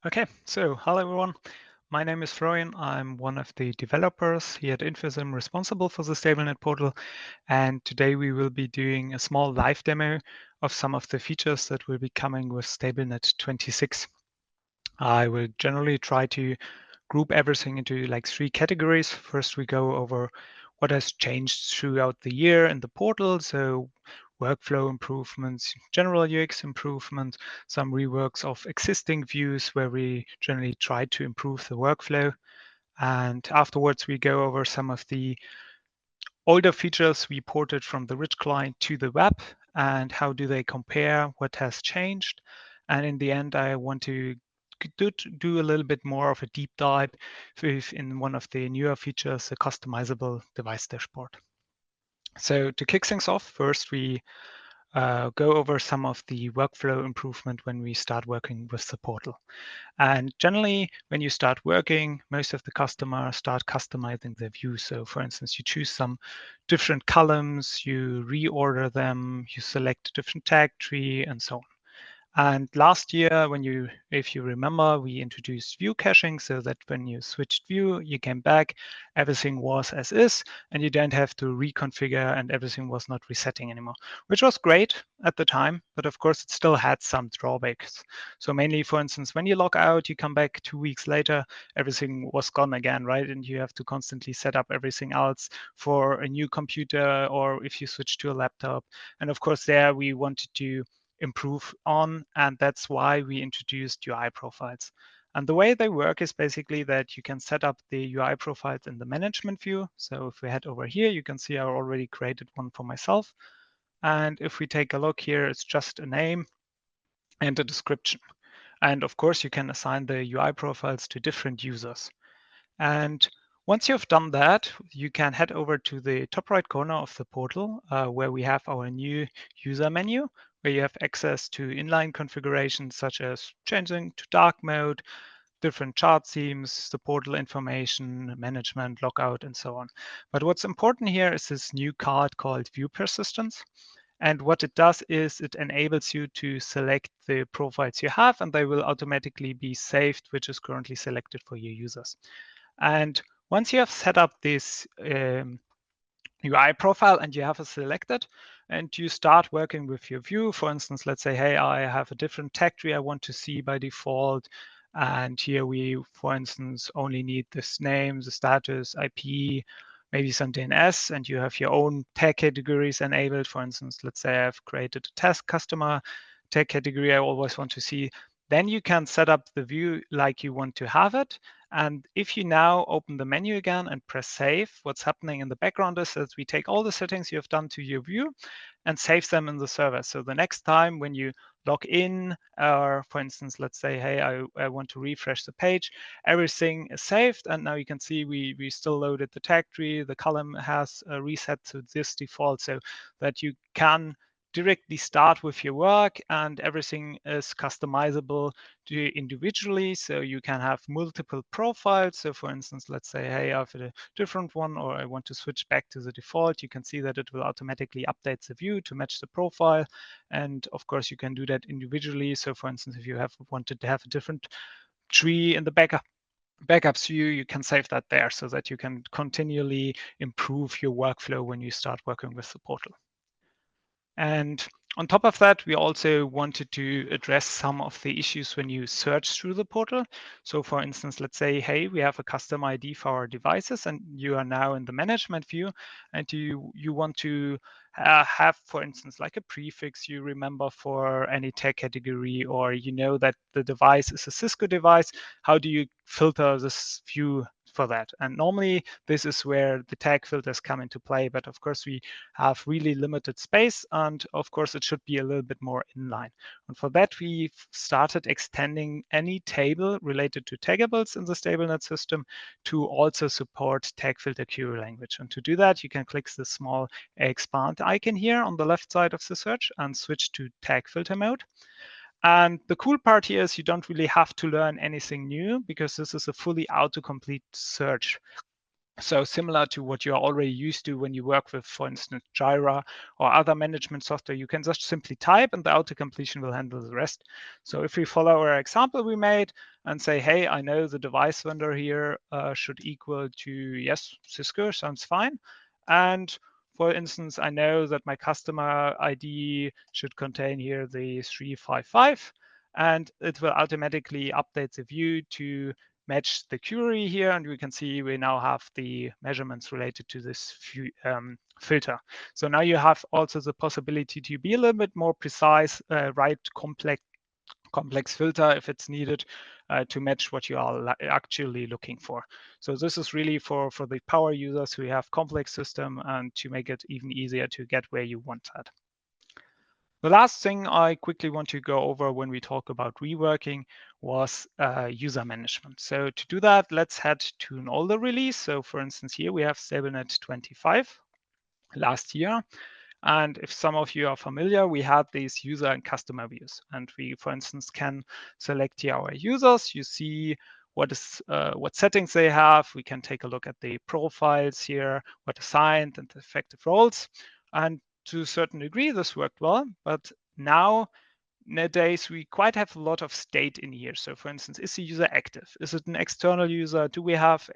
Okay, so hello everyone. My name is Florian. I'm one of the developers here at Infosim responsible for the StableNet portal. And today we will be doing a small live demo of some of the features that will be coming with StableNet 26. I will generally try to group everything into like three categories. First, we go over what has changed throughout the year in the portal. So workflow improvements, general UX improvements, some reworks of existing views where we generally try to improve the workflow. And afterwards, we go over some of the older features we ported from the rich client to the web and how do they compare, what has changed. And in the end, I want to do a little bit more of a deep dive in one of the newer features, the customizable device dashboard. So to kick things off, first we go over some of the workflow improvement when we start working with the portal. And generally, when you start working, most of the customers start customizing their view. So for instance, you choose some different columns, you reorder them, you select a different tag tree, and so on. And last year, if you remember, we introduced view caching so that when you switched view, you came back, everything was as is, and you don't have to reconfigure and everything was not resetting anymore, which was great at the time, but of course it still had some drawbacks. So mainly, for instance, when you log out, you come back 2 weeks later, everything was gone again, right? And you have to constantly set up everything else for a new computer or if you switch to a laptop. And of course, there we wanted to improve on, and that's why we introduced UI profiles. And the way they work is basically that you can set up the UI profiles in the management view. So if we head over here, you can see I already created one for myself. And if we take a look here, it's just a name and a description. And of course, you can assign the UI profiles to different users. And once you've done that, you can head over to the top right corner of the portal where we have our new user menu, where you have access to inline configurations such as changing to dark mode, different chart themes, the portal information, management, logout, and so on. But what's important here is this new card called View Persistence. And what it does is it enables you to select the profiles you have, and they will automatically be saved, which is currently selected for your users. And once you have set up this UI profile and you have it selected and you start working with your view, for instance, let's say, hey, I have a different tag tree I want to see by default. And here we, for instance, only need this name, the status, IP, maybe some DNS, and you have your own tag categories enabled. For instance, let's say I've created a test customer tag category I always want to see. Then you can set up the view like you want to have it. And if you now open the menu again and press save, what's happening in the background is that we take all the settings you have done to your view and save them in the server. So the next time when you log in, or for instance, let's say, hey, I want to refresh the page, everything is saved. And now you can see we still loaded the tag tree. The column has reset to this default so that you can directly start with your work and everything is customizable to individually. So you can have multiple profiles. So for instance, let's say, hey, I have a different one or I want to switch back to the default. You can see that it will automatically update the view to match the profile. And of course, you can do that individually. So for instance, if you have wanted to have a different tree in the backups view, you can save that there so that you can continually improve your workflow when you start working with the portal. And on top of that, we also wanted to address some of the issues when you search through the portal. So for instance, let's say, hey, we have a custom ID for our devices and you are now in the management view and you want to have, for instance, like a prefix you remember for any tag category, or you know that the device is a Cisco device. How do you filter this view for that? And normally this is where the tag filters come into play. But of course, we have really limited space. And of course, it should be a little bit more inline. And for that, we started extending any table related to tagables in the StableNet system to also support tag filter query language. And to do that, you can click the small expand icon here on the left side of the search and switch to tag filter mode. And the cool part here is you don't really have to learn anything new because this is a fully autocomplete search. So similar to what you're already used to when you work with, for instance, Jira or other management software, you can just simply type and the auto-completion will handle the rest. So if we follow our example we made and say, hey, I know the device vendor here should equal to, yes, Cisco, sounds fine. And for instance, I know that my customer ID should contain here the 355, and it will automatically update the view to match the query here, and we can see we now have the measurements related to this filter. So now you have also the possibility to be a little bit more precise, write complex filter if it's needed to match what you are actually looking for. So this is really for the power users who have complex system and to make it even easier to get where you want that. The last thing I quickly want to go over when we talk about reworking was user management. So to do that, let's head to an older release. So for instance, here we have StableNet 25 last year. And if some of you are familiar, we had these user and customer views. And we, for instance, can select here our users. You see what settings they have. We can take a look at the profiles here, what assigned and the effective roles. And to a certain degree, this worked well. But nowadays, we quite have a lot of state in here. So for instance, is the user active? Is it an external user? Do we have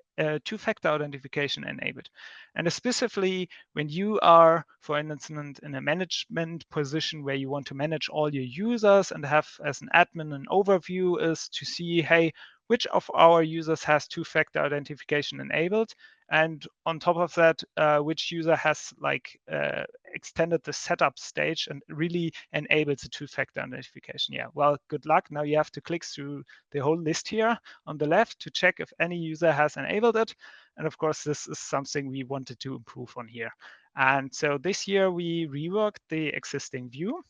two-factor authentication enabled? And specifically, when you are, for instance, in a management position where you want to manage all your users and have as an admin an overview is to see, hey, which of our users has two-factor authentication enabled? And on top of that, which user has extended the setup stage and really enabled the two-factor authentication? Yeah, well, good luck. Now you have to click through the whole list here on the left to check if any user has enabled it. And of course, this is something we wanted to improve on here. And so this year we reworked the existing view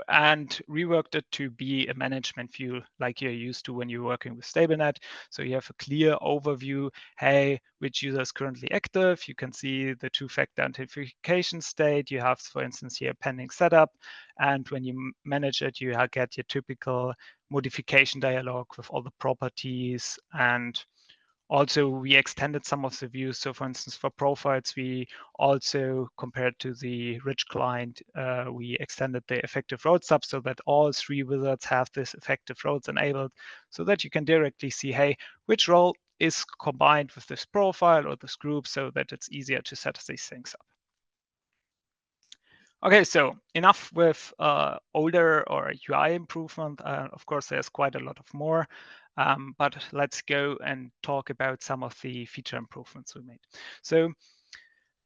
and reworked it to be a management view like you're used to when you're working with StableNet. So you have a clear overview, hey, which user is currently active. You can see the two-factor authentication state. You have, for instance, here pending setup. And when you manage it, you get your typical modification dialog with all the properties. And also, we extended some of the views. So for instance, for profiles, we also, compared to the rich client, we extended the effective road sub so that all three wizards have this effective roads enabled so that you can directly see, hey, which role is combined with this profile or this group so that it's easier to set these things up. Okay, so enough with older or UI improvement. Of course, there's quite a lot of more, but let's go and talk about some of the feature improvements we made. So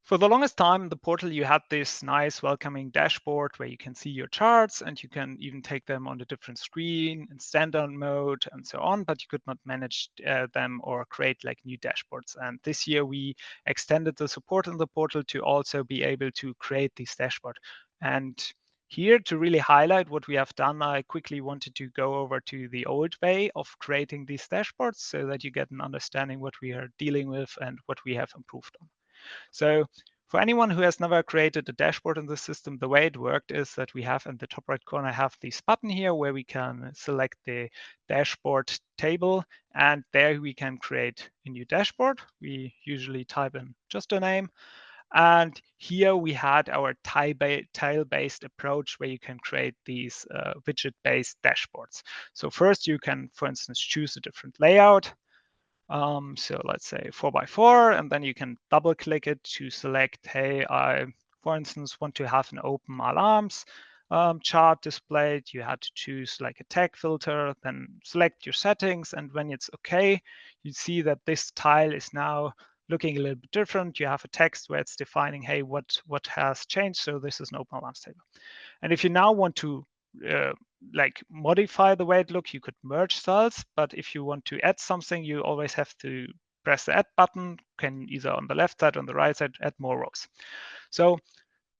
for the longest time, the portal, you had this nice welcoming dashboard where you can see your charts and you can even take them on a different screen in standard mode and so on, but you could not manage them or create like new dashboards. And this year we extended the support in the portal to also be able to create this dashboard. And here to really highlight what we have done, I quickly wanted to go over to the old way of creating these dashboards so that you get an understanding what we are dealing with and what we have improved on. So for anyone who has never created a dashboard in the system, the way it worked is that we have in the top right corner, have this button here where we can select the dashboard table, and there we can create a new dashboard. We usually type in just a name. And here we had our tile-based approach where you can create these widget-based dashboards. So first you can, for instance, choose a different layout. So let's say 4x4, and then you can double click it to select, hey, I, for instance, want to have an open alarms chart displayed. You had to choose like a tag filter, then select your settings. And when it's okay, you see that this tile is now looking a little bit different. You have a text where it's defining, hey, what has changed. So this is an open alarms table. And if you now want to modify the way it looks, you could merge cells. But if you want to add something, you always have to press the add button, can either on the left side, on the right side, add more rows. So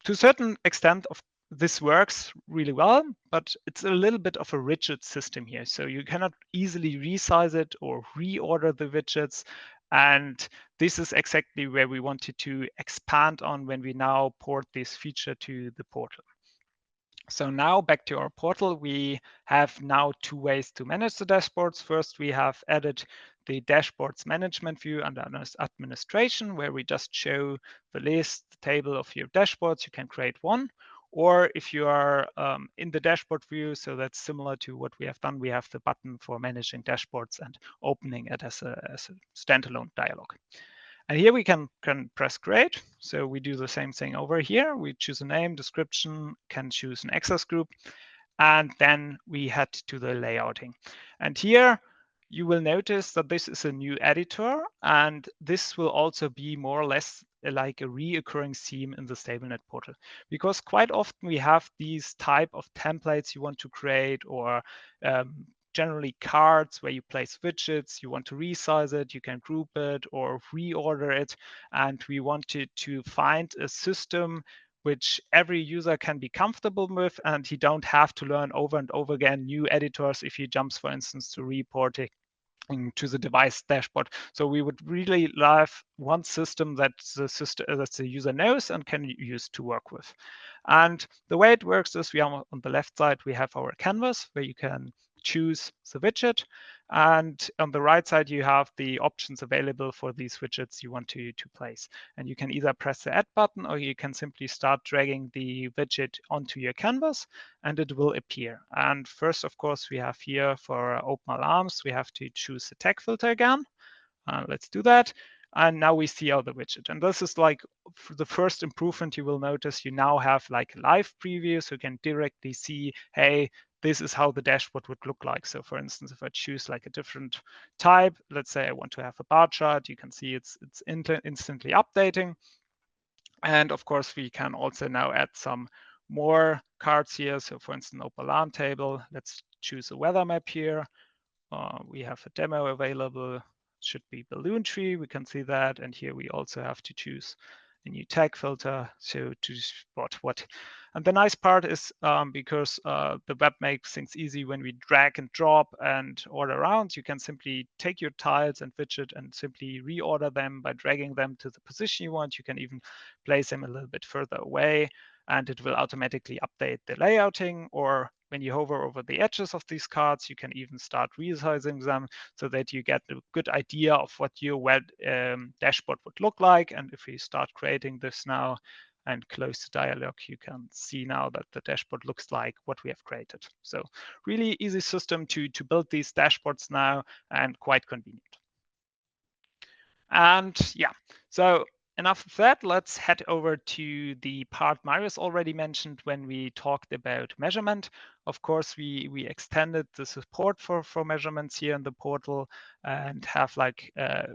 to a certain extent, this works really well, but it's a little bit of a rigid system here. So you cannot easily resize it or reorder the widgets. And this is exactly where we wanted to expand on when we now port this feature to the portal. So now back to our portal, we have now two ways to manage the dashboards. First, we have added the dashboards management view under administration, where we just show the list, the table of your dashboards. You can create one. Or if you are in the dashboard view, so that's similar to what we have done, we have the button for managing dashboards and opening it as a standalone dialog. And here we can press create. So we do the same thing over here. We choose a name, description, can choose an access group, and then we head to the layouting. And here you will notice that this is a new editor, and this will also be more or less like a reoccurring theme in the StableNet portal, because quite often we have these type of templates you want to create, or generally cards where you place widgets, you want to resize it, you can group it or reorder it. And we wanted to find a system which every user can be comfortable with, and he don't have to learn over and over again new editors if he jumps, for instance, to reporting to the device dashboard. So we would really love one system that the user knows and can use to work with. And the way it works is we are on the left side, we have our canvas where you can choose the widget. And on the right side, you have the options available for these widgets you want to place. And you can either press the add button, or you can simply start dragging the widget onto your canvas and it will appear. And first, of course, we have here for open alarms, we have to choose the tag filter again. Let's do that. And now we see the widget. And this is like the first improvement you will notice. You now have like a live preview, so you can directly see, hey, this is how the dashboard would look like. So for instance, if I choose like a different type, let's say I want to have a bar chart, you can see it's instantly updating. And of course, we can also now add some more cards here. So for instance, open alarm table, let's choose a weather map here. We have a demo available, should be balloon tree, we can see that. And here we also have to choose a new tag filter, so to spot what. And the nice part is because the web makes things easy when we drag and drop and order around, you can simply take your tiles and widget and simply reorder them by dragging them to the position you want. You can even place them a little bit further away, and it will automatically update the layouting. Or when you hover over the edges of these cards, you can even start resizing them so that you get a good idea of what your web dashboard would look like. And if we start creating this now and close the dialog, you can see now that the dashboard looks like what we have created. So really easy system to build these dashboards now, and quite convenient. And yeah, so enough of that. Let's head over to the part Marius already mentioned when we talked about measurement. Of course, we extended the support for measurements here in the portal and have like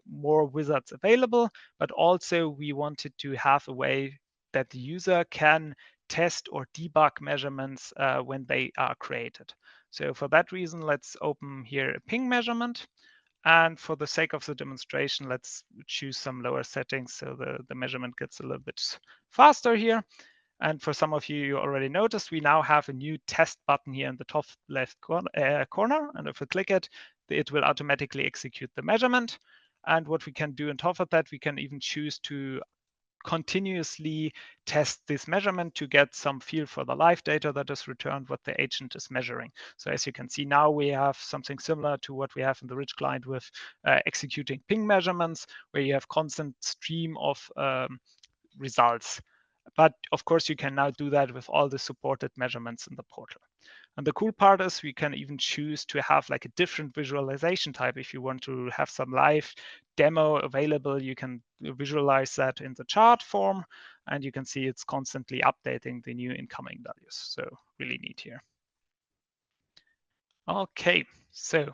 more wizards available, but also we wanted to have a way that the user can test or debug measurements when they are created. So for that reason, let's open here a ping measurement. And for the sake of the demonstration, let's choose some lower settings so the measurement gets a little bit faster here. And for some of you, you already noticed, we now have a new test button here in the top left corner. And if we click it, it will automatically execute the measurement. And what we can do on top of that, we can even choose to continuously test this measurement to get some feel for the live data that is returned, what the agent is measuring. So as you can see now, we have something similar to what we have in the rich client with executing ping measurements, where you have constant stream of results. But of course, you can now do that with all the supported measurements in the portal. And the cool part is we can even choose to have like a different visualization type. If you want to have some live demo available, you can visualize that in the chart form, and you can see it's constantly updating the new incoming values. So really neat here. Okay, so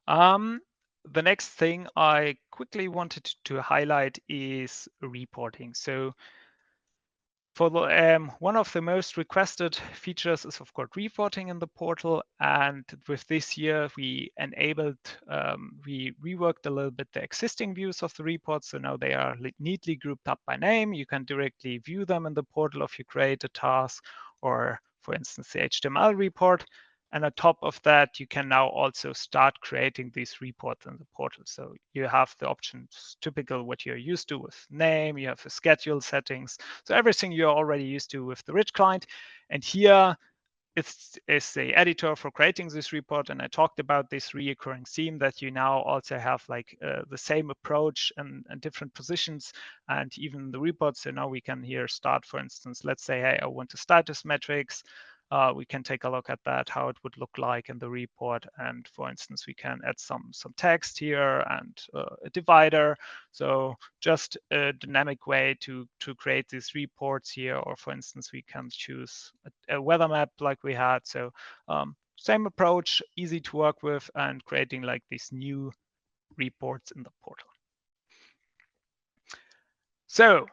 the next thing I quickly wanted to highlight is reporting. So for the, one of the most requested features is, of course, reporting in the portal. And with this year, we enabled, we reworked a little bit the existing views of the reports. So now they are neatly grouped up by name. You can directly view them in the portal if you create a task or, for instance, the HTML report. And on top of that, you can now also start creating these reports in the portal. So you have the options typical what you're used to with name, you have the schedule settings. So everything you're already used to with the rich client. And here is the editor for creating this report. And I talked about this reoccurring theme that you now also have like the same approach and different positions and even the reports. So now we can here start, for instance, let's say, hey, I want a status metrics. We can take a look at that, how it would look like in the report. And for instance, we can add some text here and a divider. So just a dynamic way to create these reports here. Or for instance, we can choose a weather map like we had. So same approach, easy to work with, and creating like these new reports in the portal. So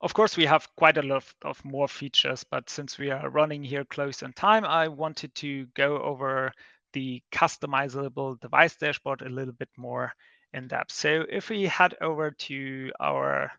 of course, we have quite a lot of more features, but since we are running here close on time, I wanted to go over the customizable device dashboard a little bit more in depth. So if we head over to our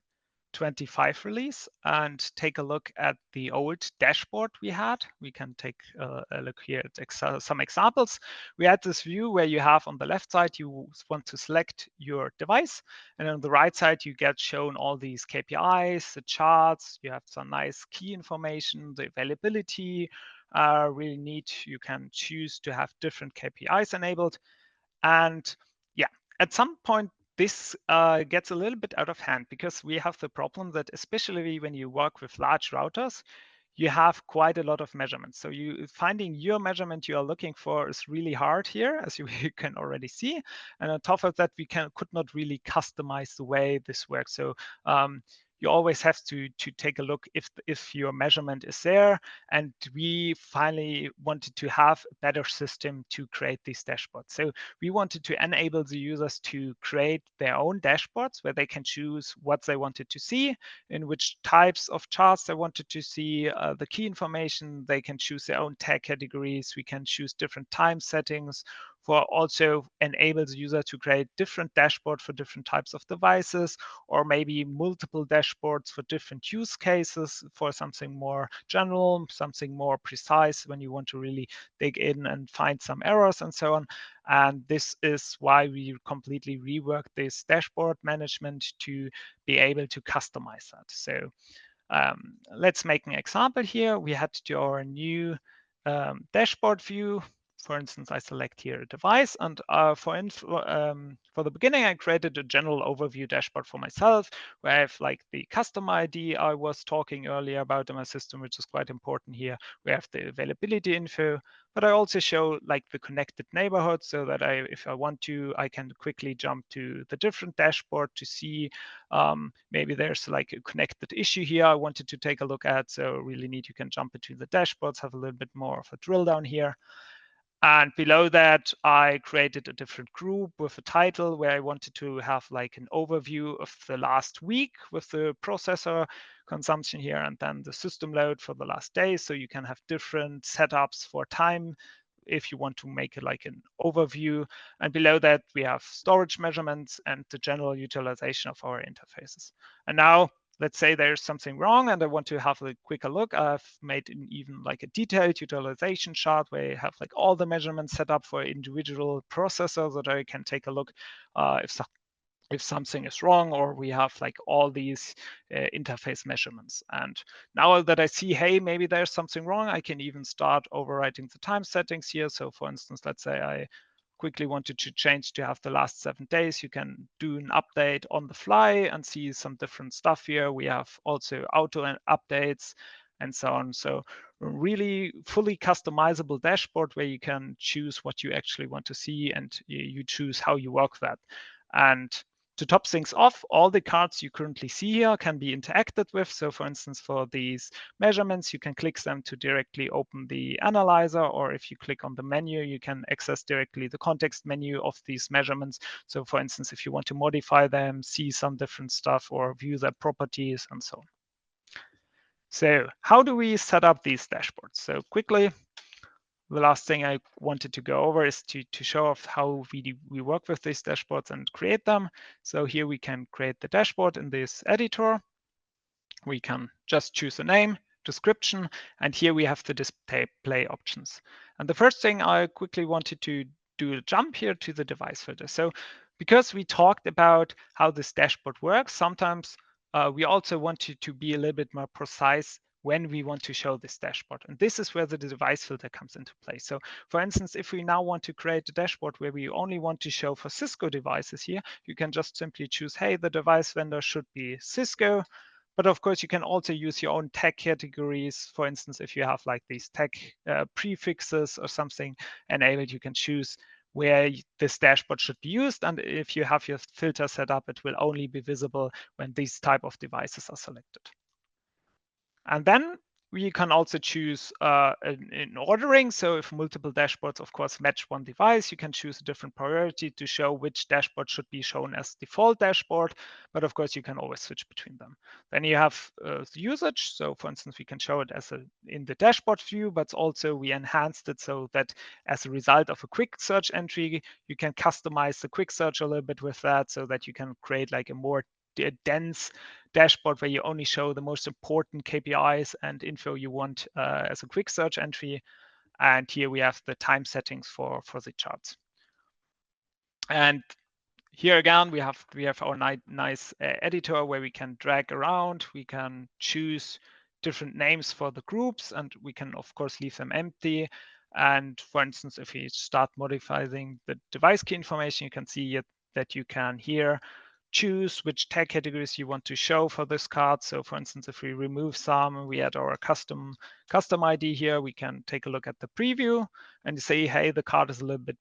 25 release and take a look at the old dashboard we had. We can take a look here at some examples. We had this view where you have on the left side, you want to select your device. And on the right side, you get shown all these KPIs, the charts. You have some nice key information, the availability. Really neat. You can choose to have different KPIs enabled. And yeah, at some point, this gets a little bit out of hand because we have the problem that especially when you work with large routers, you have quite a lot of measurements. So you finding your measurement you are looking for is really hard here, as you can already see. And on top of that, we could not really customize the way this works. So you always have to take a look if your measurement is there. And we finally wanted to have a better system to create these dashboards. So we wanted to enable the users to create their own dashboards where they can choose what they wanted to see, in which types of charts they wanted to see, the key information. They can choose their own tag categories. We can choose different time settings for also enable the user to create different dashboard for different types of devices, or maybe multiple dashboards for different use cases, for something more general, something more precise when you want to really dig in and find some errors and so on. And this is why we completely reworked this dashboard management to be able to customize that. So let's make an example here. We head to our new dashboard view. For instance, I select here a device, and for the beginning, I created a general overview dashboard for myself, where I have like the customer ID I was talking earlier about in my system, which is quite important here. We have the availability info, but I also show like the connected neighborhood, so that if I want to, I can quickly jump to the different dashboard to see maybe there's like a connected issue here I wanted to take a look at. So really neat, you can jump between the dashboards, have a little bit more of a drill down here. And below that, I created a different group with a title where I wanted to have like an overview of the last week with the processor consumption here, and then the system load for the last day. So you can have different setups for time if you want to make it like an overview. And below that, we have storage measurements and the general utilization of our interfaces. And now let's say there's something wrong and I want to have a quicker look. I've made even like a detailed utilization chart where I have like all the measurements set up for individual processors so that I can take a look if something is wrong, or we have like all these interface measurements. And now that I see, hey, maybe there's something wrong, I can even start overwriting the time settings here. So for instance, let's say I quickly wanted to change to have the last 7 days, you can do an update on the fly and see some different stuff here. We have also auto updates and so on. So really fully customizable dashboard where you can choose what you actually want to see and you choose how you work that. And to top things off, all the cards you currently see here can be interacted with. So for instance, for these measurements, you can click them to directly open the analyzer, or if you click on the menu, you can access directly the context menu of these measurements. So for instance, if you want to modify them, see some different stuff, or view their properties and so on. So how do we set up these dashboards? So quickly, the last thing I wanted to go over is to show off how we work with these dashboards and create them. So here we can create the dashboard in this editor. We can just choose a name, description, and here we have the display options. And the first thing I quickly wanted to do a jump here to the device filter. So because we talked about how this dashboard works, sometimes we also want to be a little bit more precise when we want to show this dashboard. And this is where the device filter comes into play. So for instance, if we now want to create a dashboard where we only want to show for Cisco devices here, you can just simply choose, hey, the device vendor should be Cisco. But of course, you can also use your own tag categories. For instance, if you have like these tag prefixes or something enabled, you can choose where this dashboard should be used. And if you have your filter set up, it will only be visible when these type of devices are selected. And then we can also choose in ordering. So if multiple dashboards, of course, match one device, you can choose a different priority to show which dashboard should be shown as default dashboard. But of course, you can always switch between them. Then you have the usage. So for instance, we can show it as in the dashboard view, but also we enhanced it so that as a result of a quick search entry, you can customize the quick search a little bit with that so that you can create like a more dense dashboard where you only show the most important KPIs and info you want as a quick search entry. And here we have the time settings for the charts. And here again, we have our nice editor where we can drag around. We can choose different names for the groups, and we can, of course, leave them empty. And for instance, if we start modifying the device key information, you can see that you can here choose which tag categories you want to show for this card. So for instance, if we remove some, we add our custom ID here, we can take a look at the preview and say, hey, the card is a little bit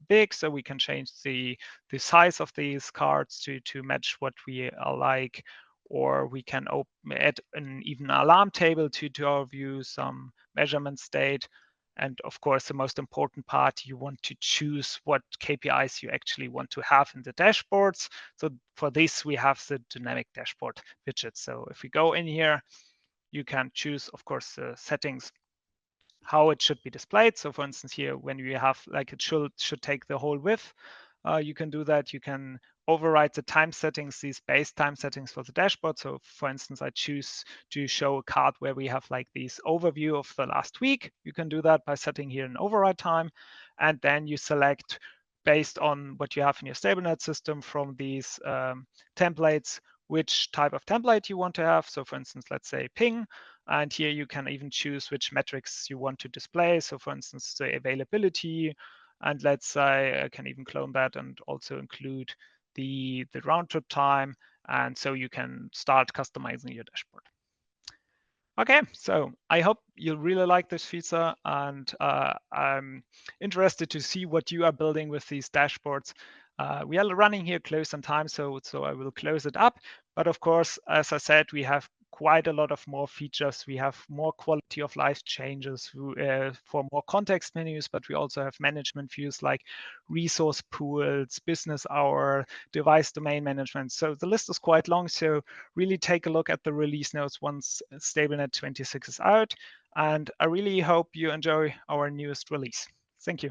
big, so we can change the size of these cards to match what we like, or we can add an even alarm table to our view, some measurement state. And of course, the most important part, you want to choose what KPIs you actually want to have in the dashboards. So for this, we have the dynamic dashboard widget. So if we go in here, you can choose, of course, the settings, how it should be displayed. So for instance, here, when you have like it should take the whole width, you can do that. You can override the time settings, these base time settings for the dashboard. So for instance, I choose to show a card where we have like this overview of the last week. You can do that by setting here an override time. And then you select based on what you have in your StableNet system from these templates, which type of template you want to have. So for instance, let's say ping. And here you can even choose which metrics you want to display. So for instance, the availability, and let's say I can even clone that and also include the round trip time. And so you can start customizing your dashboard. Okay, so I hope you'll really like this feature, and I'm interested to see what you are building with these dashboards. We are running here close on time, so I will close it up. But of course, as I said, we have quite a lot of more features. We have more quality of life changes for more context menus, but we also have management views like resource pools, business hour, device domain management. So the list is quite long. So really take a look at the release notes once StableNet 26 is out. And I really hope you enjoy our newest release. Thank you.